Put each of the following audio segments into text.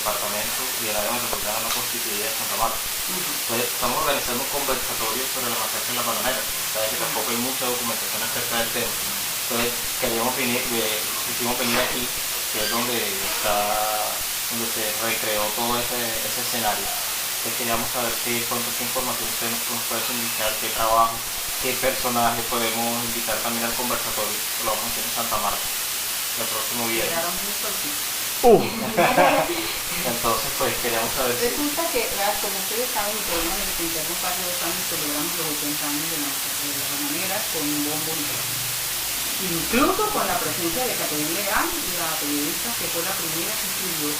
departamento y el área metropolitana no constituida de Santa Marta. Entonces estamos organizando un conversatorio sobre la masacre en la Bananera. Sabes que tampoco hay mucha documentación acerca del tema. Entonces quisimos venir aquí, que es donde se recreó todo ese escenario. Entonces queríamos saber qué información usted nos puede indicar, qué trabajo, qué personaje podemos invitar también al conversatorio, que lo vamos a hacer en Santa Marta el próximo viernes. Entonces pues queríamos saber resulta que, como ustedes saben, el programa de interno hace 2 años celebramos los 80 años de la Bananera con un bombo y incluso con la presencia de Caterina Legrand, la periodista que fue la primera que escribió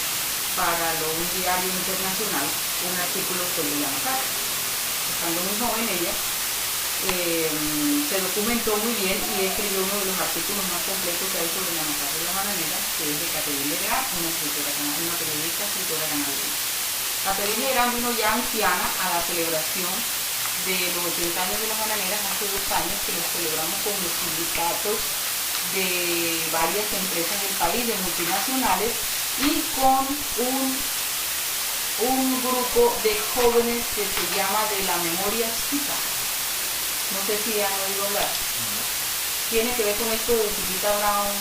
para un diario internacional un artículo sobre la masacre. Estando muy joven ella, se documentó muy bien y escribió uno de los artículos más completos que hay sobre la masacre de la Bananera, que es de Caterina Legrand, una periodista, escritora ganadeña. Caterina Legrand vino ya anciana a la celebración de los 80 años de las Bananeras hace 2 años, que los celebramos con los sindicatos de varias empresas del país, de multinacionales, y con un grupo de jóvenes que se llama de la memoria chica. No sé si han oído hablar. Tiene que ver con esto de Chiquita Brown,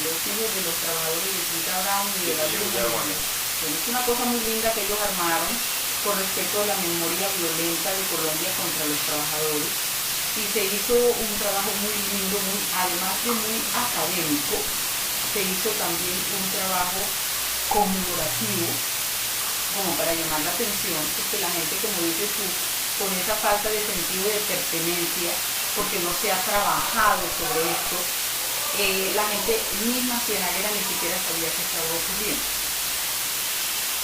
los hijos de los trabajadores de Chiquita Brown y de la Luna. Es una cosa muy linda que ellos armaron con respecto a la memoria violenta de Colombia contra los trabajadores, y se hizo un trabajo muy lindo, además de muy académico. Se hizo también un trabajo conmemorativo, como para llamar la atención, porque la gente, como dices tú, con esa falta de sentido de pertenencia, porque no se ha trabajado sobre esto, la gente misma cienagera ni siquiera sabía qué estaba ocurriendo.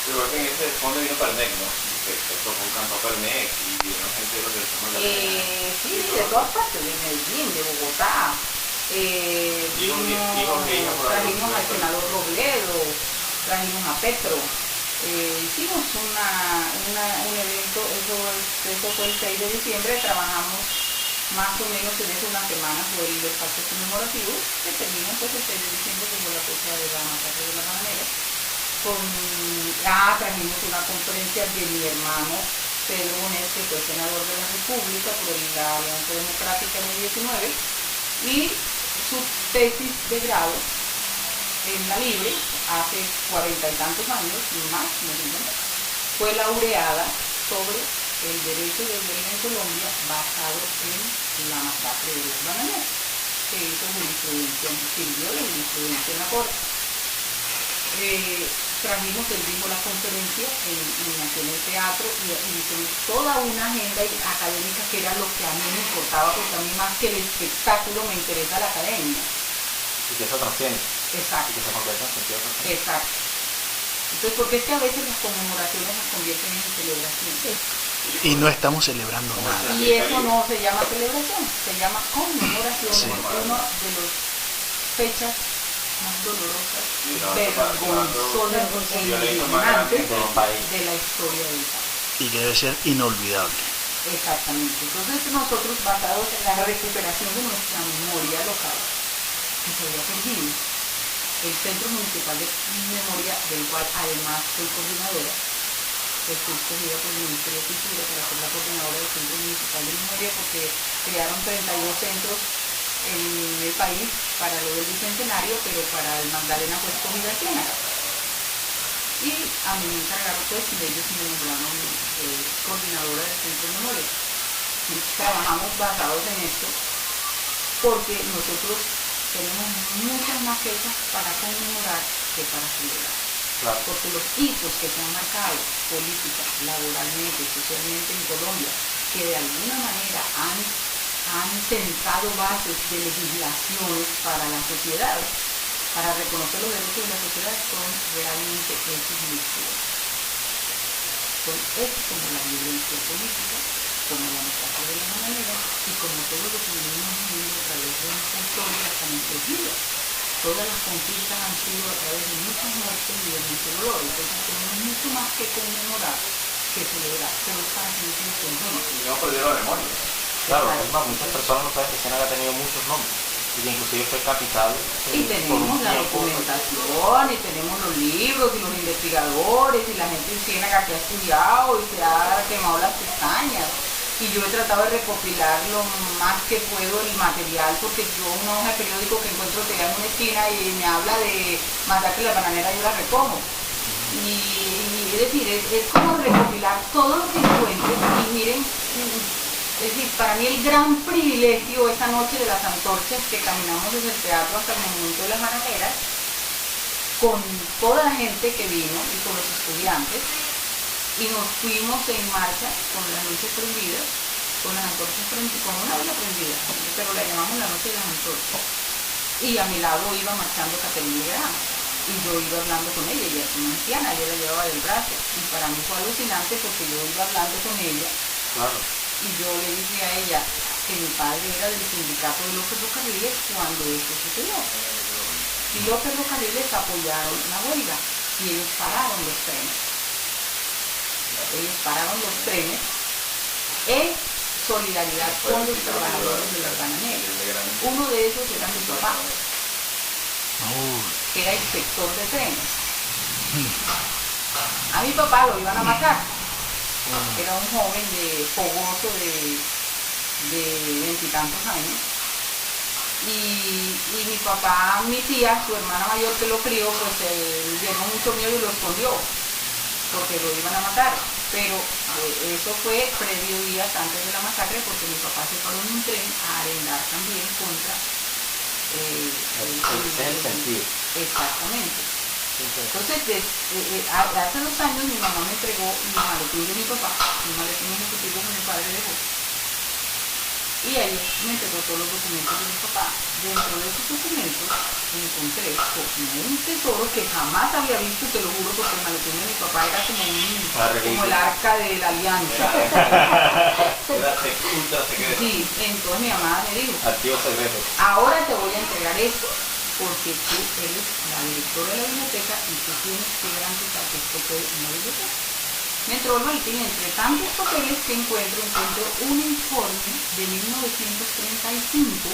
Pero que en ese fondo vino Palmec, ¿no? Que tocó un campo Palmec y vino gente de los del fondo de la sí, de todas partes, de Medellín, de Bogotá. Trajimos al senador Robledo, trajimos a Petro. Hicimos un evento, eso fue el 6 de diciembre, trabajamos más o menos en eso una semana, fue el espacio conmemorativo, que terminó pues el 6 de diciembre como la fecha de la masacre de la Bananera. Trajimos una conferencia de mi hermano Pedro Bonet, que fue senador de la República por la Alianza Democrática en el 19, y su tesis de grado en la Libre, hace 40 y tantos años, más, fue laureada sobre el derecho de huelga en Colombia basado en la masacre de las Bananeras, que hizo jurisprudencia, sirvió de jurisprudencia en la Corte. Trajimos, él dijo la conferencia en el teatro y hicimos toda una agenda académica, que era lo que a mí me importaba, porque a mí más que el espectáculo me interesa la academia. Y que eso trasciende. Exacto. Y que se convierta en sentido trascendente. Exacto. Entonces, porque es que a veces las conmemoraciones las convierten en celebraciones. Y no estamos celebrando nada. Y eso no se llama celebración, se llama conmemoración, sí. Una de las fechas más dolorosas, vergonzosas e indignantes de la historia del país. Y que debe ser inolvidable. Exactamente. Entonces nosotros, basados en la recuperación de nuestra memoria local, que se había perdido, el Centro Municipal de Memoria, del cual además soy coordinadora, que fui escogida por el Ministerio de Cultura para ser la coordinadora del Centro Municipal de Memoria, porque crearon 32 centros en el país para lo del bicentenario, pero para el Magdalena fue escogida Ciénaga. Y a mí me encargaron, pues, de ellos me nombraron coordinadora del Centro de Memoria. Y trabajamos basados en esto, porque nosotros tenemos muchas más fechas para conmemorar que para celebrar. Claro. Porque los hitos que se han marcado política, laboralmente, socialmente en Colombia, que de alguna manera han sentado bases de legislaciones para la sociedad, para reconocer los derechos de la sociedad, son realmente hechos delictivos. Son hechos como la violencia política, como la masacre de la Bananera, y como todo lo que venimos viviendo a través de nuestra historia hasta nuestros días. Todas las conquistas han sido a través de muchas muertes y de mucho dolor. Entonces tenemos mucho más que conmemorar que celebrar, pero es para que no se nos conjunte. Y no perder la memoria. Claro, es más, muchas personas no saben que Ciénaga ha tenido muchos nombres. y que inclusive fue capitado Y por tenemos un la tiempo. documentación, y tenemos los libros, y los investigadores, y la gente ciénaga que ha estudiado y se ha quemado las pestañas. Y yo he tratado de recopilar lo más que puedo el material, porque yo una hoja de periódico que encuentro tirada en una esquina y me habla de masacre de la bananera, yo la recojo. Y es decir, es como recopilar todo lo que encuentres. Y miren, es decir, para mí el gran privilegio esa noche de las antorchas, que caminamos desde el teatro hasta el monumento de las bananeras, con toda la gente que vino y con los estudiantes, y nos fuimos en marcha con las luces prendidas, con las antorchas prendidas, con una vela prendida, pero la llamamos la noche de las antorchas. Y a mi lado iba marchando Caterina Legrand, y yo iba hablando con ella, ella es una anciana, yo la llevaba del brazo, y para mí fue alucinante porque yo iba hablando con ella, Claro. y yo le dije a ella que mi padre era del sindicato de los ferrocarriles cuando esto sucedió. Y los ferrocarriles apoyaron la huelga, y ellos pararon los trenes. Ellos pararon los trenes en solidaridad con los trabajadores de las bananeras. Uno de esos era mi papá, que era inspector de trenes. A mi papá lo iban a matar. Era un joven fogoso de veintitantos años. Y mi papá, mi tía, su hermana mayor que lo crió, pues llenó mucho miedo y lo escondió, porque lo iban a matar. Pero eso fue previo días antes de la masacre, porque mi papá se paró en un tren a arendar también contra Ese es el sentido. Exactamente. Entonces, hace 2 años mi mamá me entregó el maletín de mi papá, un maletín ejecutivo que mi padre dejó. Y ahí me entregó todos los documentos de mi papá. Dentro de esos documentos encontré como un tesoro que jamás había visto, te lo juro, porque el maletín de mi papá era como el arca de la alianza. Era ultra secreto. Sí, entonces mi mamá me dijo, Archivo secreto. ahora te voy a entregar esto, porque tú eres la directora de la biblioteca y tú tienes que garantizar que esto fue una biblioteca. Me entró el maletín, entre tantos papeles que encuentro un informe de 1935,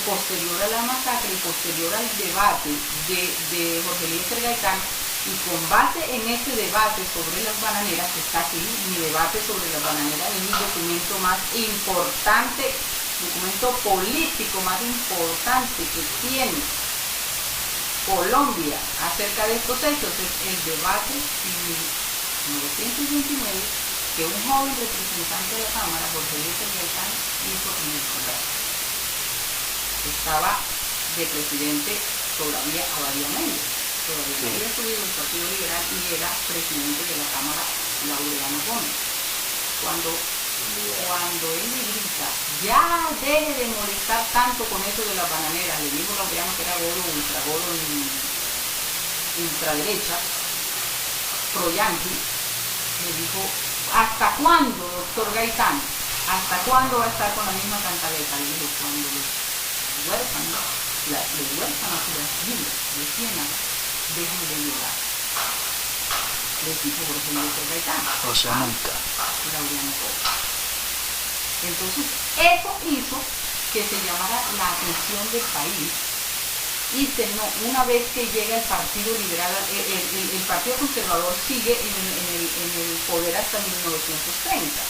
posterior a la masacre y posterior al debate de Jorge Eliezer Gaitán, y con base en ese debate sobre las bananeras, que está aquí, mi debate sobre las bananeras es mi documento más importante, documento político más importante que tiene Colombia acerca de estos hechos, es el debate civil 1929 que un joven representante de la Cámara, Jorge Eliezer Gaitán, hizo en el Congreso. Estaba de presidente todavía Abadía Méndez, todavía no había subido el Partido Liberal y era presidente de la Cámara Laureano Gómez. Cuando él le grita, ya deje de molestar tanto con eso de las bananeras, le dijo Laureano que era goro ultraderecha, pro-yanqui, le dijo, ¿hasta cuándo, doctor Gaitán? ¿Hasta cuándo va a estar con la misma cantaleta? Le dijo, cuando los huérfanos y las viudas de Ciénaga dejen de llorar. Les dijo Jorge Eliezer Gaitán. O sea, nunca. Laureano Gómez. Entonces, eso hizo que se llamara la atención del país. Y una vez que llega el Partido Liberal, el Partido Conservador sigue en el poder hasta 1930.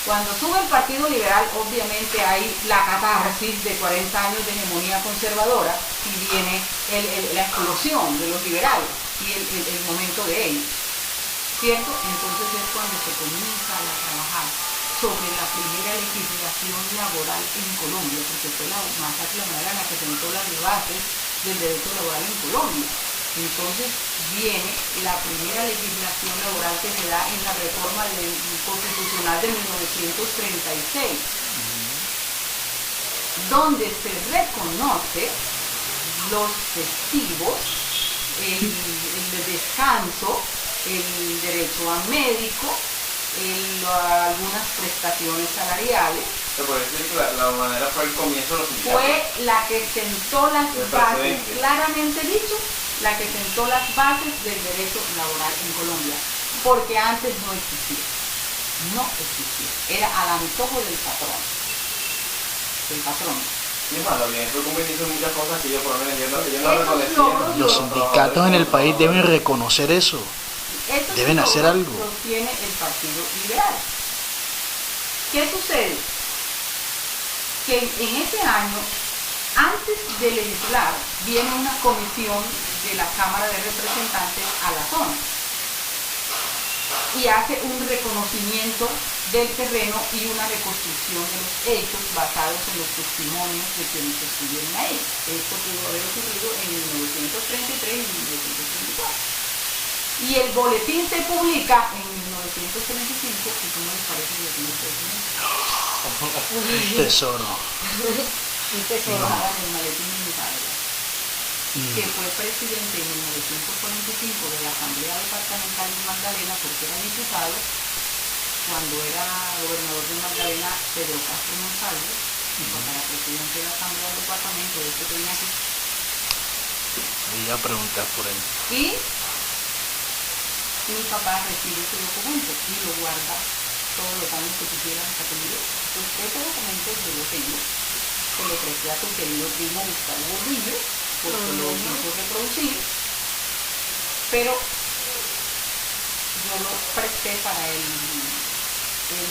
Cuando sube el Partido Liberal, obviamente hay la catarsis de 40 años de hegemonía conservadora y viene la explosión de los liberales y el momento de ellos, ¿cierto? Entonces es cuando se comienza a trabajar sobre la primera legislación laboral en Colombia, porque fue la masacre la que sentó las bases del derecho laboral en Colombia. Entonces viene la primera legislación laboral que se da en la reforma constitucional de 1936, donde se reconoce los festivos, el descanso, el derecho a médico, algunas prestaciones salariales. Se puede decir que la manera fue el comienzo de los sindicatos. Fue la que sentó las bases, claramente dicho, la que sentó las bases del derecho laboral en Colombia, porque antes no existía, era al antojo del patrón, Y es más, la organización convenio hizo muchas cosas que yo por lo menos yo no Esos reconocía. logros Los sindicatos en el país deben reconocer eso. Estos Deben hacer logros algo. los tiene el Partido Liberal. ¿Qué sucede? Que en ese año, antes de legislar, viene una comisión de la Cámara de Representantes a la zona y hace un reconocimiento del terreno y una reconstrucción de los hechos basados en los testimonios de quienes estuvieron ahí. Esto pudo haber ocurrido en 1933 y 1934. Y el boletín se publica en 1935, y ¿cómo les parece el boletín de 1935? Tesoro. Un tesoro del maletín de Misaela, que fue presidente en 1945 de la Asamblea Departamental de Magdalena, porque era diputado, cuando era gobernador de Magdalena Pedro Castro Monsalve, y cuando era presidente de la Asamblea del Departamento, de este tenía aquí. Y ya preguntar por él. Y mi papá recibe ese documento y lo guarda todos los años que quisiera hasta que murió. Entonces, ese documento yo lo tengo, se lo presté a tu querido primo Gustavo Gordillo, porque lo quiso reproducir, pero yo lo presté para el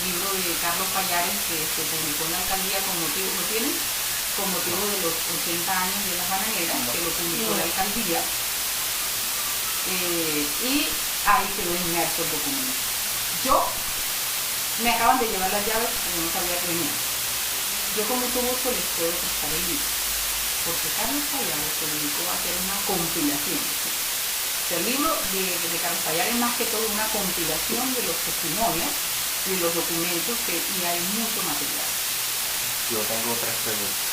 libro de Carlos Pallares que se publicó en la alcaldía con motivo, ¿lo tienen? Con motivo de los 80 años de las bananeras, que lo publicó la alcaldía. Y ahí quedó inmerso el documento. Yo, me acaban de llevar las llaves porque no sabía que venía. Yo con mucho gusto les puedo prestar el libro, porque Carlos Pallares se dedicó a hacer una compilación. O sea, el libro de Carlos Pallares es más que todo una compilación de los testimonios y de los documentos y hay mucho material. Yo tengo tres preguntas.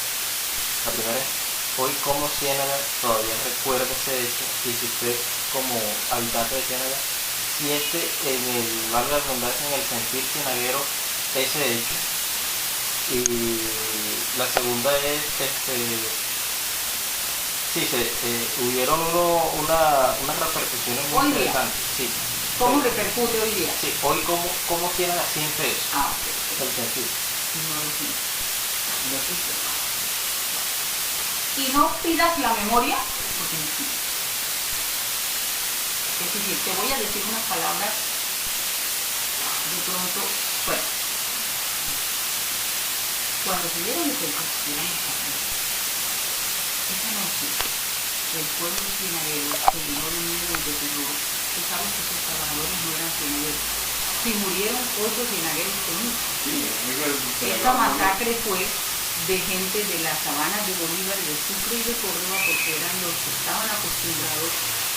La primera es, hoy como Ciénaga todavía recuerda ese hecho, y si usted como habitante de Ciénaga siente en el, valga la redundancia, en el sentir cienaguero ese hecho. Y la segunda es, hubieron unas repercusiones muy Hoy día. interesantes. Sí. ¿Cómo repercute hoy día? Sí, hoy como Ciénaga siente eso, Ah, ok. el sentir. No lo siento. Lo siento. Y no pidas la memoria porque no existe. Es decir, te voy a decir unas palabras de pronto fuertes. Cuando se dieron los hechos, esa noche el pueblo cienaguero se llenó de miedo y de terror. Tú sabes que esos trabajadores no eran cienagueros. Si murieron 8 cienagueros con uno. Esta masacre fue de gente de las sabanas de Bolívar, de Sucre y de Córdoba, porque eran los que estaban acostumbrados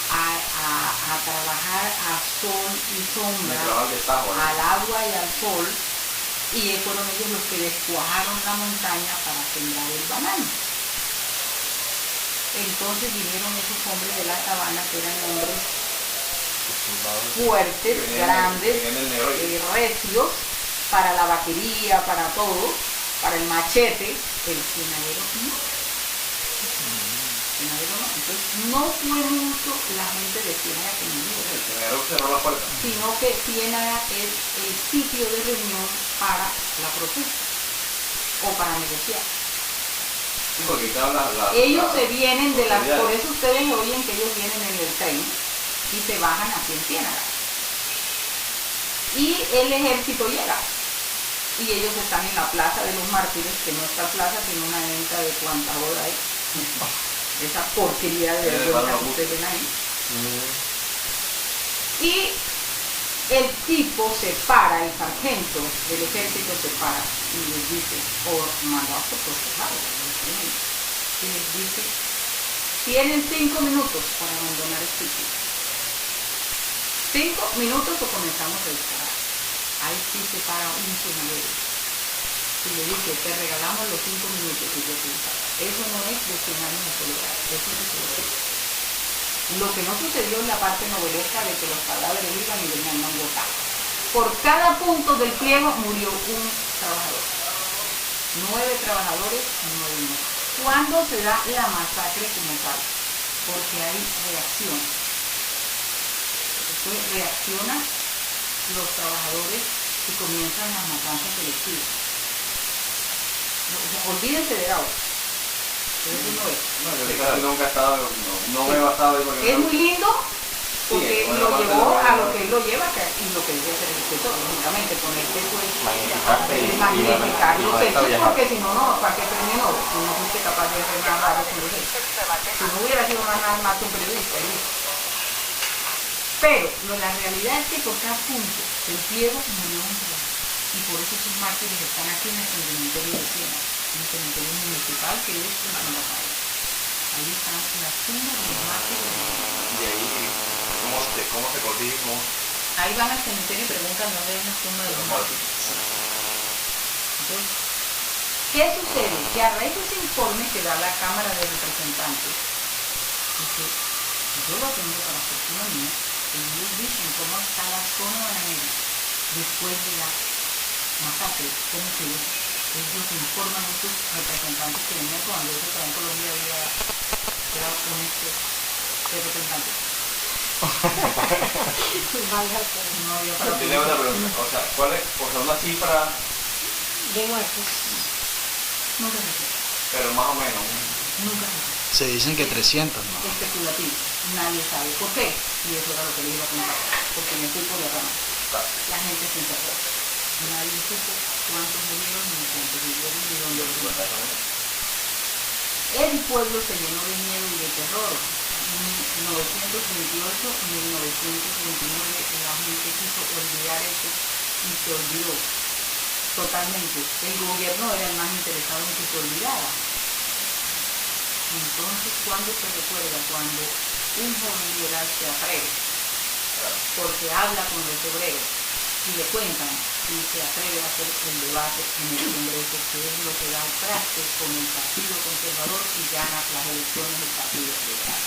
a trabajar a sol y sombra, al agua y al sol, y fueron ellos los que descuajaron la montaña para sembrar el banano. Entonces vinieron esos hombres de la sabana, que eran hombres fuertes, grandes, recios, para la vaquería, para todo, para el machete. El cienaguero no. Entonces no fue mucho la gente de Ciénaga que murió. El cienaguero cerró la puerta. Sino que Ciénaga es el sitio de reunión para la protesta o para negociar. Sí, porque ellos se vienen de las, autoridades. por eso ustedes oyen que ellos vienen en el tren y se bajan aquí en Ciénaga. Y el ejército llega. Y ellos están en la Plaza de los Mártires, que no está plaza, sino una venta de cuanta hora hay. Esa porquería de vergüenza que ustedes ven ahí. Y el tipo se para, el sargento del ejército se para y les dice, o mandó a protegerlos, y les dice, tienen 5 minutos para abandonar el sitio. 5 minutos o comenzamos a disparar. Ahí sí se para un cienaguero y le dice, te regalamos los 5 minutos y yo te disparo. Eso no es de 100 años de soledad, eso es de soledad. Lo que no sucedió en la parte novelesca de que los cadáveres iban y venían a botar. Por cada punto del pliego murió un trabajador. 9 trabajadores, 9 muertos. ¿Cuándo se da la masacre como tal? Porque hay reacción. Entonces reaccionan los trabajadores y comienzan las matanzas selectivas. O sea, olvídense de ahora. Pero eso no es. No, yo casi nunca he estado, no me he basado ahí porque Es muy lindo porque Sí, lo bueno, llevó aparte a de- lo que él lo lleva y lo que debe hacer el escritor, lógicamente, ponerte pues Magnificarte y magnificar y los con esto hechos, viajar. porque si no, no, ¿para qué premio no? Si no fuiste capaz de hacer nada raro con los hechos. Si no hubiera sido nada más que un periodista, y listo. Pero la realidad es que por cada punto del pliego murió un día. Y por eso esos mártires están aquí en el cementerio de Siena, en el cementerio municipal que es en San Rafael. Ahí están las tumbas de los mártires. Y ahí, ¿cómo se consigue? Ahí van al cementerio y preguntan dónde es la tumba de los mártires. Entonces, ¿qué sucede? Que a raíz de ese informe que da la Cámara de Representantes, y que yo lo tengo para fortuna mía, que ellos dicen cómo está la zona bananera después de la masacre, cómo quedó. Ellos informan a estos representantes que venían cuando eso que en Colombia había quedado con este representante. No había para Tiene otra pregunta, o sea, ¿cuál es, o sea, una cifra, De muertos. Nunca se sabe. pero más o menos? Nunca se sabe. Se dicen que 300, ¿no? Especulativo. Nadie sabe por qué. Y eso era lo que les iba a contar. Porque me fui por la rama. La gente se encerró. Nadie supo cuántos murieron, ni cuántos vivieron, ni dónde los. El pueblo se llenó de miedo y de terror. 1928, 1929, la gente quiso olvidar eso y se olvidó totalmente. El gobierno era el más interesado en que se olvidara. Entonces, ¿cuándo se recuerda? Cuando un joven liberal se atreve, porque habla con los obreros y le cuentan y se atreve a hacer el debate en el Congreso, que es lo que da el traste con el Partido Conservador y gana las elecciones del Partido Liberal.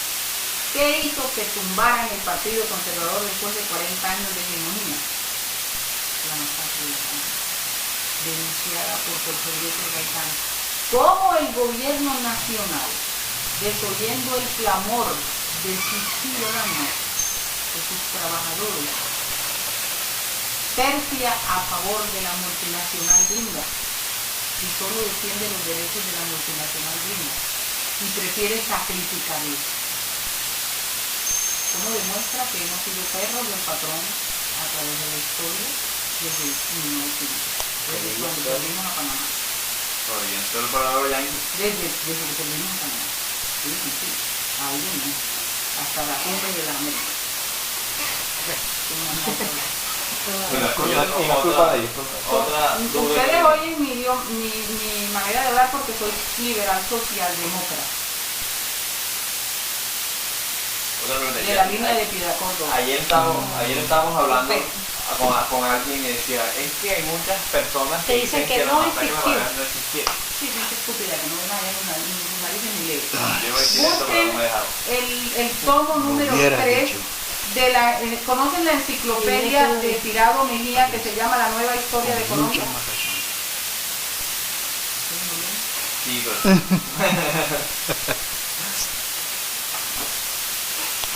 ¿Qué hizo que tumbaran el Partido Conservador después de 40 años de hegemonía? La masacre de la Panamá, denunciada por Porfirio Gaitán. ¿Cómo el gobierno nacional, desoyendo el clamor de sus ciudadanos, de sus trabajadores, tercia a favor de la multinacional gringa y solo defiende los derechos de la multinacional gringa y prefiere sacrificarlos? ¿Cómo demuestra que hemos sido perros del patrón a través de la historia desde el 1900, desde cuando volvimos a Panamá? Todavía, solo para ahora ya Desde que volvimos a Panamá. Sí, sí, sí. Ahí no. Hasta la cumbre de la América. Y no es culpa de ellos. Otra duda Ustedes que- oyen mi manera de hablar porque soy liberal socialdemócrata, Otra pregunta. de la línea de Piedra Córdoba. Ayer estábamos hablando Perfecto. con alguien y decía, es que hay muchas personas Que dicen que las no masacres existió. de Panamá no existieron. Sí, gente estúpida que no ve nada ni narices ni leyes. Yo iba a decir esto, pero no me dejaron. El tomo número hubieras 3 dicho. de la, ¿conocen la enciclopedia de Tirado Mejía que se llama La Nueva Historia de Colombia? Mucho más razón. Sí, pero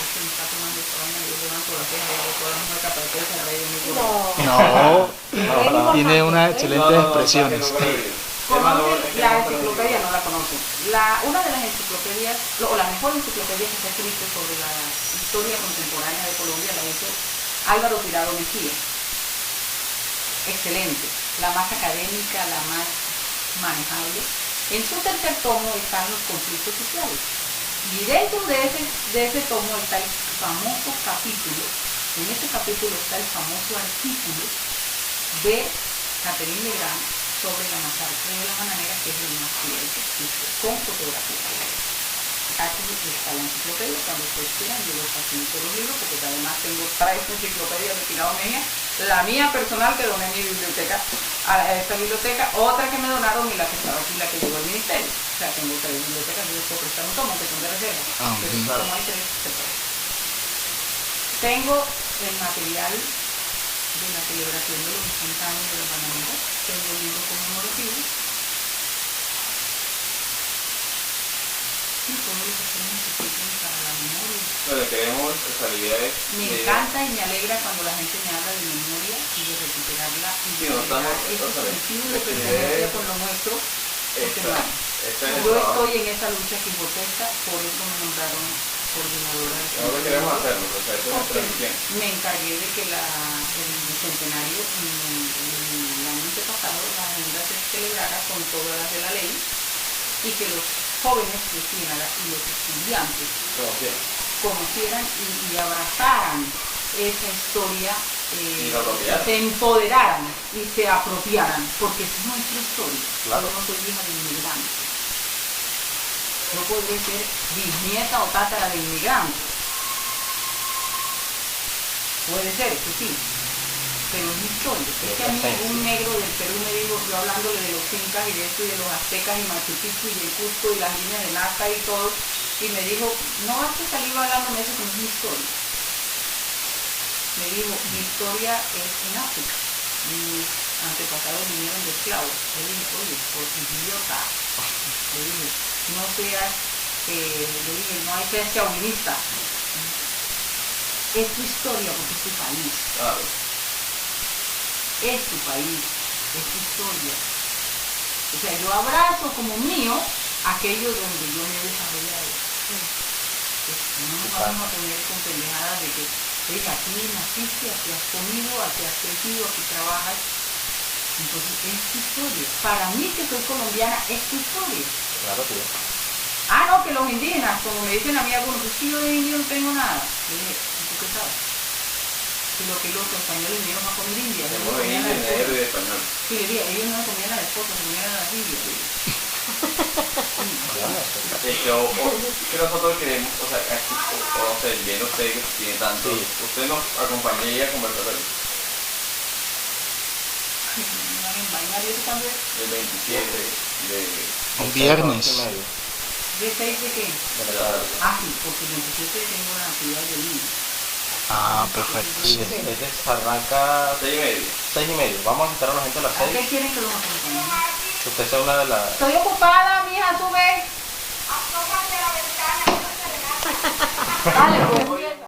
Este me está tomando esta vaina, yo levanto la ceja y hago todas las muecas para que se reír de mi cuerpo. No. No, tiene unas excelentes expresiones. ¿Conocen la enciclopedia? No la conocen. Una de las enciclopedias, o la mejor enciclopedia que se ha escrito sobre la historia contemporánea de Colombia la hizo Álvaro Tirado Mejía. Excelente. La más académica, la más manejable. En su tercer tomo están los conflictos sociales. Y dentro de ese tomo está el famoso capítulo, en ese capítulo está el famoso artículo de Catherine Legrand sobre la masacre de la Bananera, que es el más fiel que existe, con fotografía. Aquí está la enciclopedia, cuando ustedes quieran, yo los facilito los libros, porque además tengo 3 enciclopedias de Tirado Mejía, la mía personal que doné en mi biblioteca, a esta biblioteca, otra que me donaron y la que estaba aquí, la que llegó al ministerio. O sea, tengo 3 bibliotecas, yo les puedo prestar un tomo, que son de reserva. Pero como hay 3, se puede. Tengo el material de la celebración de los 60 años de la Bananera, tengo el libro conmemorativo, y todos los extremos que sirven para la memoria. Bueno, queremos, esa idea es... Me encanta y me alegra cuando la gente me habla de memoria y de recuperarla y de Sí, no estamos- ese o sea, sentido de la idea pertenencia es- con lo nuestro, porque no. Este es el Yo trabajo. estoy en esa lucha quijotesca, por eso me nombraron coordinadora de Nosotros queremos hacerlo, o sea, esto es nuestra porque misión. me encargué de que el bicentenario el año pasado la agenda se celebrara con todas las de la ley y que los jóvenes cristianos y los estudiantes conocieran y abrazaran esa historia, Y la apropiaran. se empoderaran y se apropiaran, porque es nuestra historia. Claro. Yo no soy hija de inmigrantes. Yo podré ser bisnieta o tátara de inmigrantes. Puede ser, que sí. Pero es mi historia. Es que a mí un negro del Perú me dijo, yo hablándole de los incas y de esto y de los aztecas y Machu Picchu y el Cusco y las líneas de Nazca y todo, y me dijo, no vas a salir hablando de eso, que no es mi historia. Me dijo, mi historia es en África. Mis antepasados vinieron de esclavos. Le dije, oye, por idiota. Le dije, no seas, le dije, no hay que ser chauvinista. Es tu historia porque es tu país. Claro. Es tu país, es tu historia. O sea, yo abrazo como mío aquello donde yo me he desarrollado. No nos vamos a poner con pendejadas de que, oiga, aquí naciste, aquí has comido, aquí has crecido, aquí trabajas. Entonces, es tu historia. Para mí, que soy colombiana, es tu historia. Claro, tío. Ah, no, que los indígenas, como me dicen a mí algunos, pues si yo de indio no tengo nada. Yo dije, ¿y tú qué sabes? Y lo que los españoles vinieron a comer indias. ellos Tenemos no de comían a indio, la negro esposa. y de español. Sí, le dije, ellos no comían a la esposa, comían a las indias. Es que nosotros queremos, o sea, aquí, o no sé, bien usted que tiene tanto, Sí. usted nos acompañaría a conversar En vaina, ¿y eso cuándo es? el 27 de Un viernes. ¿De 6 de qué? De la tarde. Ah, sí, porque el 27 tengo una actividad de niños. Ah, perfecto, sí. Este se arranca 6:30. 6:30. Vamos a citar a la gente a las ¿A qué 6. quieren que los acompañe? Usted sea una de las... Estoy ocupada, mija.